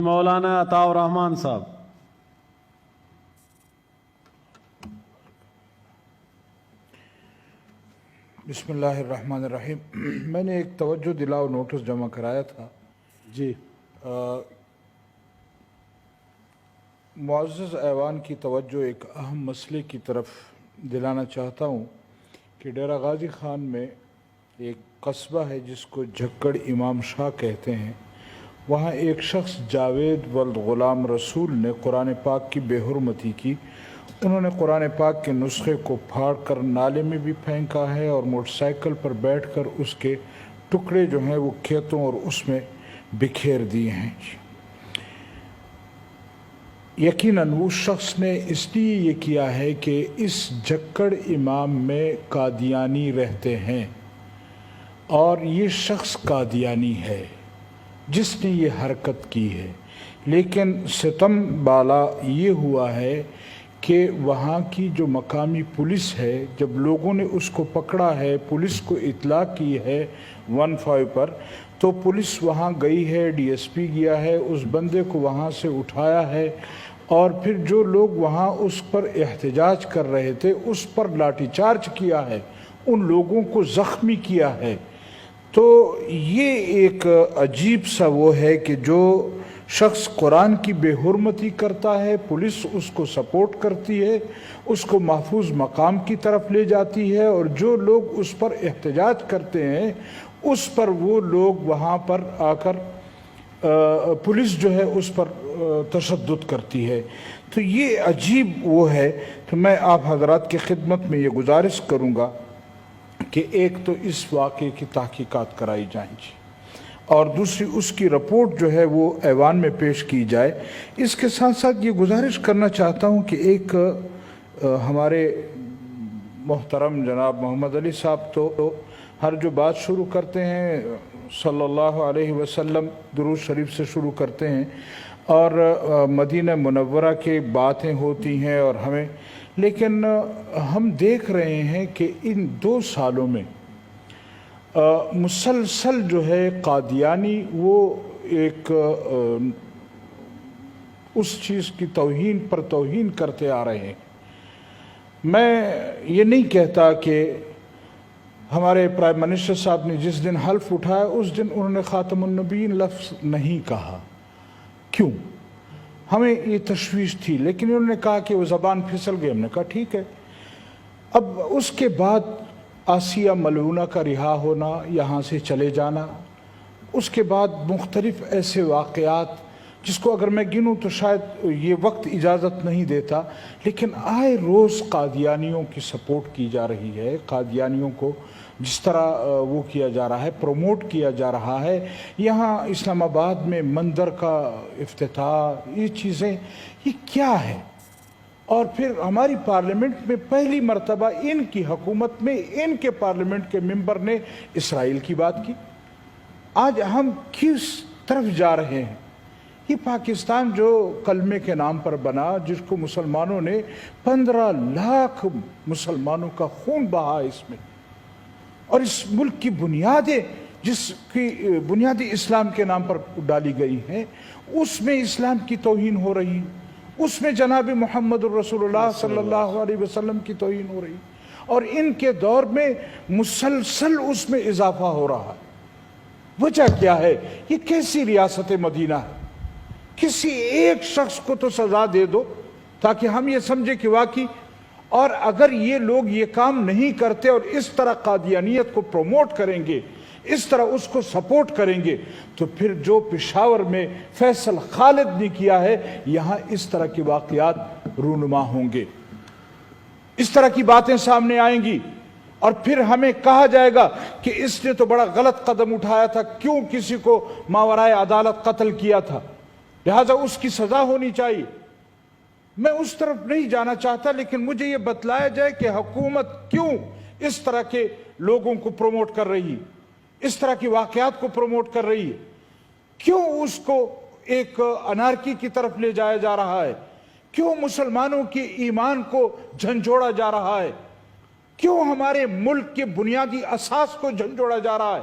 مولانا عطا الرحمان صاحب. بسم اللہ الرحمن الرحیم. میں نے ایک توجہ دلاؤ نوٹس جمع کرایا تھا. جی معزز ایوان کی توجہ ایک اہم مسئلے کی طرف دلانا چاہتا ہوں کہ ڈیرہ غازی خان میں ایک قصبہ ہے جس کو جھکڑ امام شاہ کہتے ہیں. وہاں ایک شخص جاوید ولد غلام رسول نے قرآن پاک کی بے حرمتی کی. انہوں نے قرآن پاک کے نسخے کو پھاڑ کر نالے میں بھی پھینکا ہے اور موٹر سائیکل پر بیٹھ کر اس کے ٹکڑے جو ہیں وہ کھیتوں اور اس میں بکھیر دیے ہیں. یقیناً اس شخص نے اس لیے یہ کیا ہے کہ اس جھکڑ امام میں قادیانی رہتے ہیں اور یہ شخص قادیانی ہے جس نے یہ حرکت کی ہے. لیکن ستم بالا یہ ہوا ہے کہ وہاں کی جو مقامی پولیس ہے، جب لوگوں نے اس کو پکڑا ہے، پولیس کو اطلاع کی ہے 15 پر، تو پولیس وہاں گئی ہے، ڈی ایس پی گیا ہے، اس بندے کو وہاں سے اٹھایا ہے اور پھر جو لوگ وہاں اس پر احتجاج کر رہے تھے اس پر لاٹھی چارج کیا ہے، ان لوگوں کو زخمی کیا ہے. تو یہ ایک عجیب سا وہ ہے کہ جو شخص قرآن کی بے حرمتی کرتا ہے، پولیس اس کو سپورٹ کرتی ہے، اس کو محفوظ مقام کی طرف لے جاتی ہے، اور جو لوگ اس پر احتجاج کرتے ہیں اس پر وہ لوگ وہاں پر آ کر پولیس جو ہے اس پر تشدد کرتی ہے. تو یہ عجیب وہ ہے. تو میں آپ حضرات کی خدمت میں یہ گزارش کروں گا کہ ایک تو اس واقعے کی تحقیقات کرائی جائیں گی اور دوسری اس کی رپورٹ جو ہے وہ ایوان میں پیش کی جائے. اس کے ساتھ ساتھ یہ گزارش کرنا چاہتا ہوں کہ ایک ہمارے محترم جناب محمد علی صاحب تو ہر جو بات شروع کرتے ہیں صلی اللہ علیہ وسلم درود شریف سے شروع کرتے ہیں اور مدینہ منورہ کی باتیں ہوتی ہیں اور ہمیں، لیکن ہم دیکھ رہے ہیں کہ ان 2 سالوں میں مسلسل جو ہے قادیانی وہ ایک اس چیز کی توہین پر توہین کرتے آ رہے ہیں. میں یہ نہیں کہتا کہ ہمارے پرائم منسٹر صاحب نے جس دن حلف اٹھایا اس دن انہوں نے خاتم النبیین لفظ نہیں کہا. کیوں؟ ہمیں یہ تشویش تھی، لیکن انہوں نے کہا کہ وہ زبان پھسل گئی. ہم نے کہا ٹھیک ہے. اب اس کے بعد آسیہ ملعونہ کا رہا ہونا، یہاں سے چلے جانا، اس کے بعد مختلف ایسے واقعات جس کو اگر میں گنوں تو شاید یہ وقت اجازت نہیں دیتا، لیکن آئے روز قادیانیوں کی سپورٹ کی جا رہی ہے، قادیانیوں کو جس طرح وہ کیا جا رہا ہے، پروموٹ کیا جا رہا ہے. یہاں اسلام آباد میں مندر کا افتتاح، یہ چیزیں یہ کیا ہے؟ اور پھر ہماری پارلیمنٹ میں پہلی مرتبہ ان کی حکومت میں ان کے پارلیمنٹ کے ممبر نے اسرائیل کی بات کی. آج ہم کس طرف جا رہے ہیں؟ یہ پاکستان جو کلمے کے نام پر بنا، جس کو مسلمانوں نے 15 لاکھ مسلمانوں کا خون بہا اس میں، اور اس ملک کی بنیادیں جس کی بنیادی اسلام کے نام پر ڈالی گئی ہیں، اس میں اسلام کی توہین ہو رہی ہے، اس میں جناب محمد الرسول اللہ صلی اللہ علیہ وسلم کی توہین ہو رہی، اور ان کے دور میں مسلسل اس میں اضافہ ہو رہا ہے. وجہ کیا ہے؟ یہ کیسی ریاست مدینہ ہے؟ کسی ایک شخص کو تو سزا دے دو تاکہ ہم یہ سمجھے کہ واقعی. اور اگر یہ لوگ یہ کام نہیں کرتے اور اس طرح قادیانیت کو پروموٹ کریں گے، اس طرح اس کو سپورٹ کریں گے، تو پھر جو پشاور میں فیصل خالد نے کیا ہے، یہاں اس طرح کے واقعات رونما ہوں گے، اس طرح کی باتیں سامنے آئیں گی، اور پھر ہمیں کہا جائے گا کہ اس نے تو بڑا غلط قدم اٹھایا تھا، کیوں کسی کو ماورائے عدالت قتل کیا تھا، لہذا اس کی سزا ہونی چاہیے. میں اس طرف نہیں جانا چاہتا، لیکن مجھے یہ بتلایا جائے کہ حکومت کیوں اس طرح کے لوگوں کو پروموٹ کر رہی ہے، اس طرح کی واقعات کو پروموٹ کر رہی ہے، کیوں اس کو ایک انارکی کی طرف لے جایا جا رہا ہے، کیوں مسلمانوں کی ایمان کو جھنجھوڑا جا رہا ہے، کیوں ہمارے ملک کے بنیادی اساس کو جھنجھوڑا جا رہا ہے.